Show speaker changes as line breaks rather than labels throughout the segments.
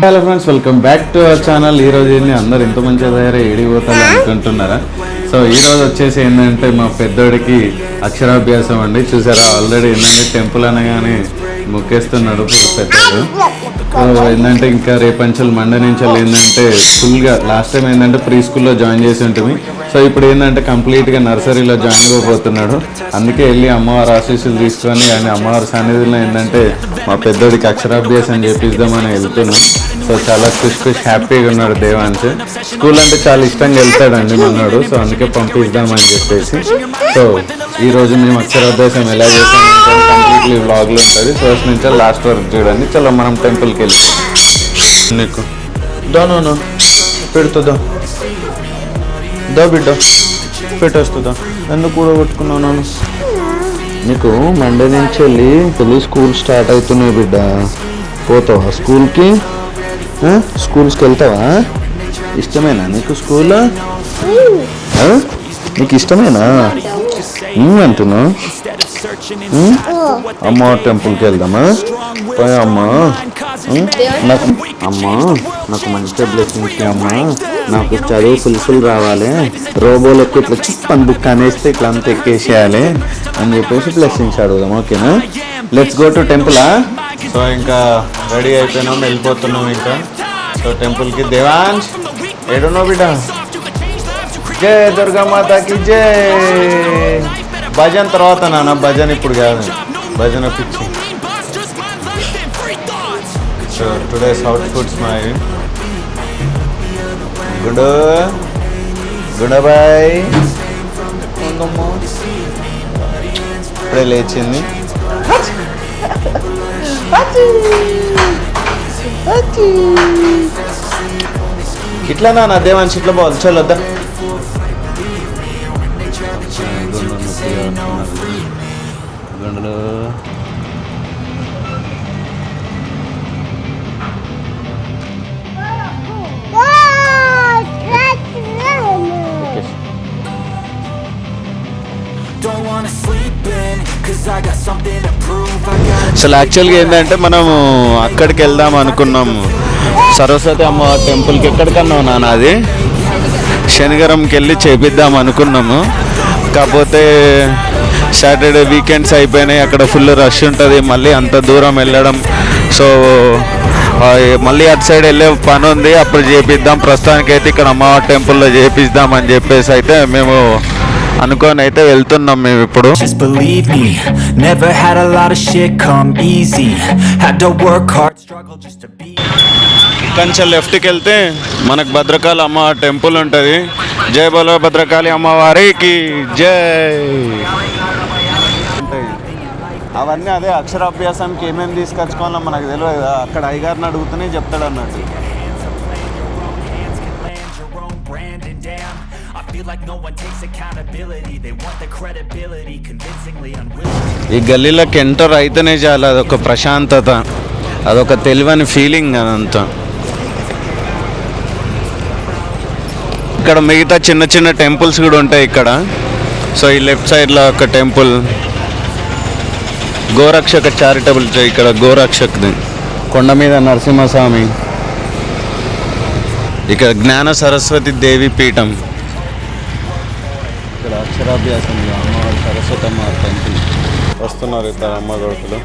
Hello friends, welcome back to our channel. ఈరోజు అందరు ఇంత మంచిగా తయారై ఏడిపోతారు అనుకుంటున్నారా? సో ఈరోజు వచ్చేసి ఏంటంటే మా పెద్దోడికి అక్షరాభ్యాసం అండి. చూసారా, ఆల్రెడీ ఏంటంటే టెంపుల్ అనగానే మొక్కేస్తున్నాడు పెద్దోడు. సో ఏంటంటే ఇంకా రేపంచల్ మండే నుంచి ఏంటంటే ఫుల్గా లాస్ట్ టైం ఏంటంటే ప్రీ స్కూల్లో జాయిన్ చేసి ఉంటుంది. సో ఇప్పుడు ఏంటంటే కంప్లీట్గా నర్సరీలో జాయిన్ అయిపోతున్నాడు. అందుకే వెళ్ళి అమ్మవారి ఆశీస్సులు తీసుకొని అని అమ్మవారి సన్నిధిలో ఏంటంటే మా పెద్దోడికి అక్షరాభ్యాసం చేపిద్దామని వెళ్తున్నాం. సో చాలా ఖుషి హ్యాపీగా ఉన్నాడు దేవాంశ్. స్కూల్ అంటే చాలా ఇష్టంగా వెళ్తాడండి మనోడు. సో అందుకే పంపిద్దామని చెప్పేసి. సో ఈరోజు మేము అక్షరాభ్యాసం ఎలా చేసాం కంప్లీట్లీ వ్లాగ్లో ఉంటుంది. ఫస్ట్ నుంచి లాస్ట్ వరకు చూడండి. చలో మనం టెంపుల్కి వెళ్ళి నీకు దానో పెడుతుందా దా బిడ్డ పెట్టేస్తుందా? ఎందుకు కూడా కొట్టుకున్నాను? నీకు మండే నుంచి వెళ్ళి పెళ్ళి స్కూల్ స్టార్ట్ అవుతున్నాయి బిడ్డ. పోతావా స్కూల్కి? స్కూల్స్కి వెళ్తావా? ఇష్టమేనా నీకు స్కూల్? నీకు ఇష్టమేనా అంటున్నావు? అమ్మ టెంపుల్కి వెళ్దామా? పోయా అమ్మ. నాకు మంచి బ్లెస్సింగ్స్ అమ్మా. నాకు చదువు ఫుల్ రావాలి. రోబోలకి ఇట్లా చిప్పని బుక్ అనేస్తే ఇట్లా అంతా ఎక్కేసేయాలి అని చెప్పేసి బ్లెస్సింగ్స్ అడుగుదాం. ఓకేనా? Let's go to temple. So ఇంకా రెడీ అయిపోయినాం, వెళ్ళిపోతున్నాం ఇంకా. సో టెంపుల్కి. దేవాంశ్ ఏడున్నావు బిడ్డ? జై దుర్గామాతకి జై. భజన్ తర్వాత నాన్న, భజన్ ఇప్పుడు కాదు, భజన పిచ్చి. So today's out foods my గుడబాయ్ ఇప్పుడే లేచింది. ఇట్లా నా దేవాంశ్ ఇట్లా పోవాలి. చల్లొద్దా? అసలు యాక్చువల్గా ఏంటంటే మనము అక్కడికి వెళ్దాం అనుకున్నాము, సరస్వతి అమ్మ టెంపుల్కి. ఎక్కడికన్నా నాన్న అది శనివారంకి వెళ్ళి చేపిద్దాం అనుకున్నాము. కాకపోతే సాటర్డే వీకెండ్స్ అయిపోయినాయి, అక్కడ ఫుల్ రష్ ఉంటుంది, మళ్ళీ అంత దూరం వెళ్ళడం. సో మళ్ళీ అటు సైడ్ వెళ్ళే పని ఉంది, అప్పుడు చేపిద్దాం. ప్రస్తుతానికి అయితే ఇక్కడ అమ్మవారి టెంపుల్లో చేపిద్దాం అని చెప్పేసి అయితే మేము అనుకొని అయితే వెళ్తున్నాం మేము ఇప్పుడు. కొంచెం లెఫ్ట్కి వెళ్తే మనకు భద్రకాళి అమ్మ టెంపుల్ ఉంటుంది. జై బోలో భద్రకాళి అమ్మవారికి జై. అవన్నీ అదే అక్షరాభ్యాసానికి ఏమేమి తీసుకొచ్చుకోవాలో మనకు తెలియదు కదా, అక్కడ అయ్యగారిని అడుగుతూనే చెప్తాడు అన్నట్టు. ఈ గల్లీలోకి ఎంటర్ అయితేనే చాలు, అదొక ప్రశాంతత, అదొక తెలివని ఫీలింగ్ అదంతా. ఇక్కడ మిగతా చిన్న చిన్న టెంపుల్స్ కూడా ఉంటాయి ఇక్కడ. సో ఈ లెఫ్ట్ సైడ్లో ఒక టెంపుల్ గోరక్షక చారిటబుల్, ఇక్కడ గోరక్షక్ది. కొండ మీద నరసింహస్వామి. ఇక్కడ జ్ఞాన సరస్వతి దేవి పీఠం. ఇక్కడ అక్షరాభ్యాసం అమ్మవారు సరస్వతి అమ్మవారి టెంపుల్. వస్తున్నారు ఇద్దరు అమ్మ కొడుకులు.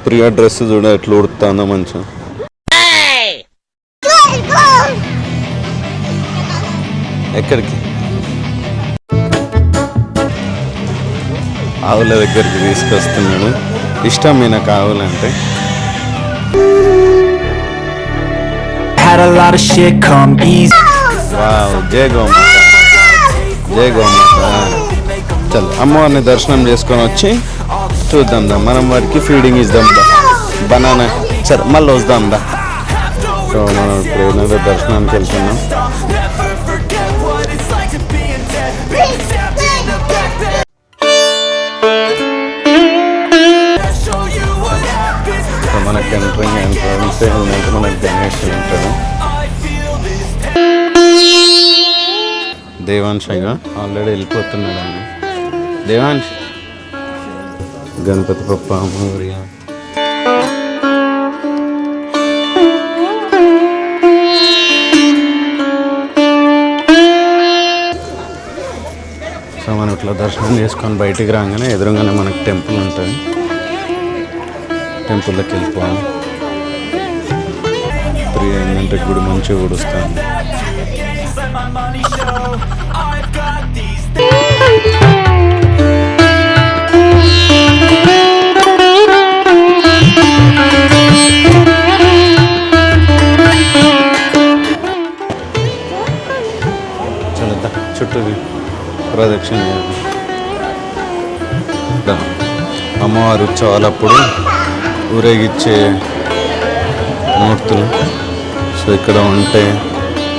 ప్రియా డ్రెస్ చూడ ఎట్లా ఉడుతుందో మంచిగా. ఎక్కడికి? ఆవుల దగ్గరికి తీసుకొస్తున్నాడు. ఇష్టం నాకు ఆవులంటే. వావ్, జై గోమాత, జై గోమాత. చల్ అమ్మవారిని దర్శనం చేసుకొని వచ్చి చూద్దాం దా, మనం వారికి ఫీడింగ్ ఇద్దాం దా, బనానా. సరే మళ్ళీ వద్దాం దా. సో మనం ఇప్పుడు ఏంటంటే దర్శనానికి వెళ్తున్నాం. మనకి ఎంట్రన్స్ ఏంటంటే మనకి గణేష్ ఉంటాడు. దేవాంశ్ ఆల్రెడీ వెళ్ళిపోతున్నాడు అండి. దేవాంశ్ గణపతి పప్ప మౌర్య సో మనం ఇట్లా దర్శనం చేసుకొని బయటికి రాగానే ఎదురుగానే మనకి టెంపుల్ ఉంటుంది. టెంపుల్లోకి వెళ్ళిపోవాలి. 3 అయిందంటే గుడి మంచిగా గుడుస్తాను. చలో చుట్టూ ప్రదక్షిణ అమ్మవారి ఉత్సవాలప్పుడు ఊరేగిచ్చే మూర్తులు. సో ఇక్కడ ఉంటే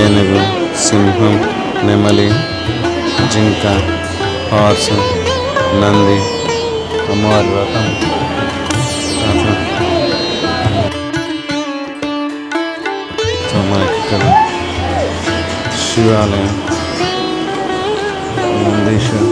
ఏనుగు, సింహం, నెమలి, జింక, హార్స్, నంది, అమ్మవారి రథం, సో మనకి ఇక్కడ శివాలయం, నందీశ్వర్,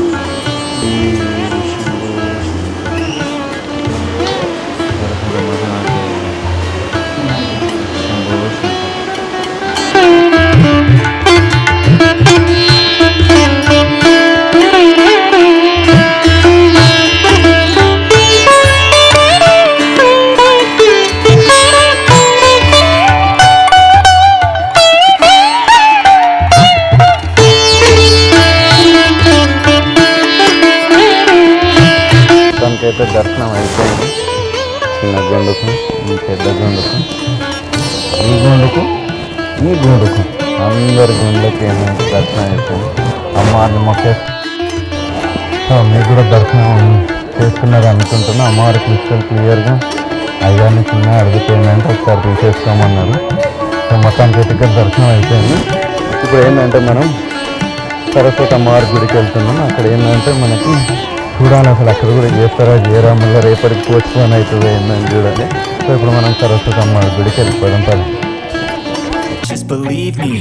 అయితే దర్శనం అయిపోయింది. చిన్న గొండుకు, పెద్ద గొండుకు, ఈ గొండుకు, ఈ గొండుకు, అందరి గుండెకి ఏంటంటే దర్శనం అయిపోయింది. అమ్మవారిని మొక్కే. సో మీకు కూడా దర్శనం చేస్తున్నారు అనుకుంటున్నా. అమ్మవారి క్లియర్గా అయ్యాన్ని చిన్న అడిగిపోయిందంటే ఒకసారి తీసేసుకోమన్నారు. సో మొత్తానికి అయితే దర్శనం అయిపోయింది. ఇప్పుడు ఏంటంటే మనం సరస్వతి అమ్మవారి గుడికి వెళ్తున్నాం. అక్కడ ఏంటంటే మనకి చూడాలి అసలు అక్కడ కూడా చేస్తారా చేయరా, మళ్ళీ రేపటికి పోస్ట్పోన్ అవుతుంది ఏందని చూడాలి. సో ఇప్పుడు మనం సరస్వతి అమ్మవారి గుడికి వెళ్ళిపోదాం.
Just believe me,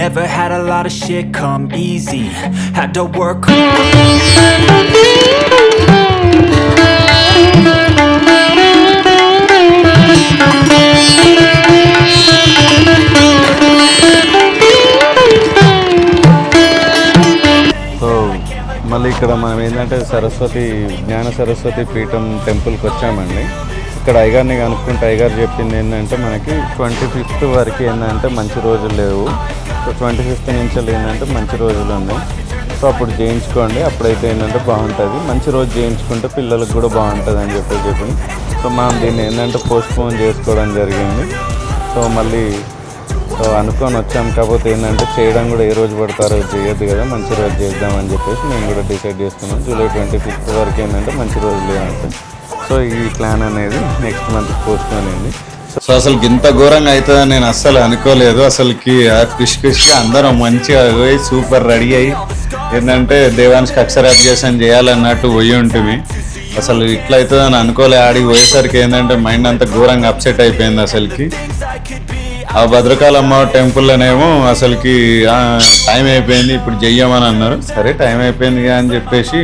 never had a lot of shit come easy, had to work
మళ్ళీ ఇక్కడ మనం ఏంటంటే సరస్వతి జ్ఞాన సరస్వతి పీఠం టెంపుల్కి వచ్చామండి. ఇక్కడ అయ్యగారిని కనుక్కుంటే అయ్యగారు చెప్పింది ఏంటంటే మనకి 25th వరకు ఏంటంటే మంచి రోజులు లేవు. సో 25th నుంచి ఏంటంటే మంచి రోజులు ఉన్నాయి. సో అప్పుడు చేయించుకోండి, అప్పుడైతే ఏంటంటే బాగుంటుంది. మంచి రోజు చేయించుకుంటే పిల్లలకు కూడా బాగుంటుంది అని చెప్పింది. సో మనం దీన్ని ఏంటంటే పోస్ట్పోన్ చేసుకోవడం జరిగింది. సో మళ్ళీ సో అనుకొని వచ్చాం. కాకపోతే ఏంటంటే చేయడం కూడా ఏ రోజు పడతారో చేయొద్దు కదా, మంచి రోజు చేద్దామని చెప్పేసి నేను కూడా డిసైడ్ చేసుకున్నాను. జూలై 25th వరకు ఏంటంటే మంచి రోజు లేదంటే. సో ఈ ప్లాన్ అనేది నెక్స్ట్ మంత్ పోస్ట్పోన్ అయింది. సో అసలు ఇంత ఘోరంగా అవుతుందని నేను అస్సలు అనుకోలేదు. అసలుకి ఖుషిగా అందరం మంచిగా పోయి సూపర్ రెడీ అయ్యి ఏంటంటే దేవానికి అక్షరాభ్యాసం చేయాలన్నట్టు పోయి ఉంటుంది. అసలు ఇట్లా అవుతుందని అనుకోలే. ఆడికి పోయేసరికి ఏంటంటే మైండ్ అంతా ఘోరంగా అప్సెట్ అయిపోయింది. అసలుకి ఆ భద్రకాళమ్మ టెంపుల్లోనేమో అసలుకి టైం అయిపోయింది, ఇప్పుడు చెయ్యమని అన్నారు. సరే టైం అయిపోయింది అని చెప్పేసి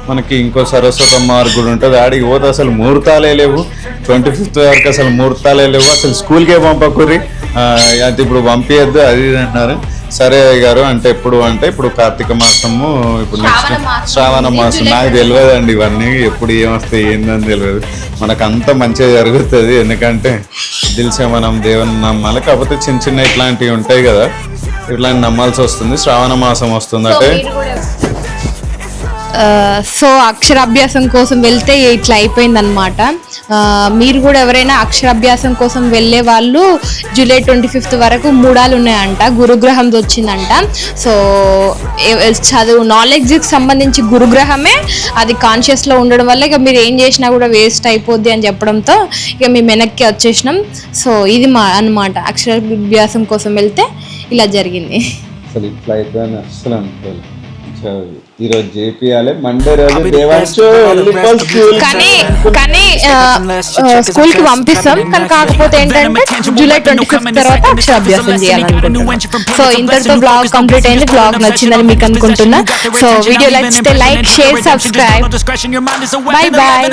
మనకి ఇంకో సరస్వతి అమ్మవారి గుడి ఉంటుంది. ఆడికి పోతే అసలు ముహూర్తాలే లేవు. 25th వరకు అసలు ముహూర్తాలే లేవు. అసలు స్కూల్కే పంపకుర్రి, అది ఇప్పుడు పంపించద్దు అది అన్నారు. సరే గారు అంటే ఎప్పుడు అంటే ఇప్పుడు కార్తీక మాసము, ఇప్పుడు నెక్స్ట్ శ్రావణ మాసం. నాకు తెలియదండి ఇవన్నీ, ఎప్పుడు ఏమొస్తాయి ఏందని తెలియదు. మనకు అంత మంచిగా జరుగుతుంది. ఎందుకంటే తెలిసే మనం దేవుని నమ్మాలి. కాకపోతే చిన్న చిన్న ఇట్లాంటివి ఉంటాయి కదా, ఇట్లాంటి నమ్మాల్సి వస్తుంది. శ్రావణ మాసం వస్తుంది అంటే
సో అక్షరాభ్యాసం కోసం వెళ్తే ఇట్లా అయిపోయిందనమాట. మీరు కూడా ఎవరైనా అక్షరాభ్యాసం కోసం వెళ్ళే వాళ్ళు జూలై 25th వరకు మూడాలు ఉన్నాయంట, గురుగ్రహం వచ్చిందంట. సో చదువు నాలెడ్జ్కి సంబంధించి గురుగ్రహమే అది కాన్షియస్లో ఉండడం వల్ల ఇక మీరు ఏం చేసినా కూడా వేస్ట్ అయిపోద్ది అని చెప్పడంతో ఇక మేము వెనక్కి వచ్చేసినాం. సో ఇది మా అన్నమాట, అక్షరాభ్యాసం కోసం వెళ్తే ఇలా జరిగింది.
అసలు ఇట్లా అయిపోయింది అస్సలు అనుకోలేదు. ఈరోజు చేపియాలి, మండే రోజు
కానీ స్కూల్ కి పంపిస్తాం. కానీ కాకపోతే ఏంటంటే జూలై 25th తర్వాత అక్షరాభ్యాసం చేయాలనుకుంటున్నాం. సో ఇంతటితో బ్లాగ్ కంప్లీట్ అయింది. బ్లాగ్ నచ్చిందని మీకు అనుకుంటున్నా. సో వీడియో నచ్చితే like, share, subscribe. Bye bye.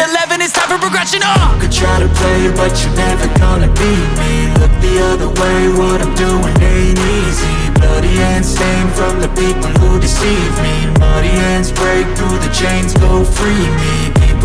Bloody hands stained from the people who deceive me. Muddy hands pray
break through the chains, go free me.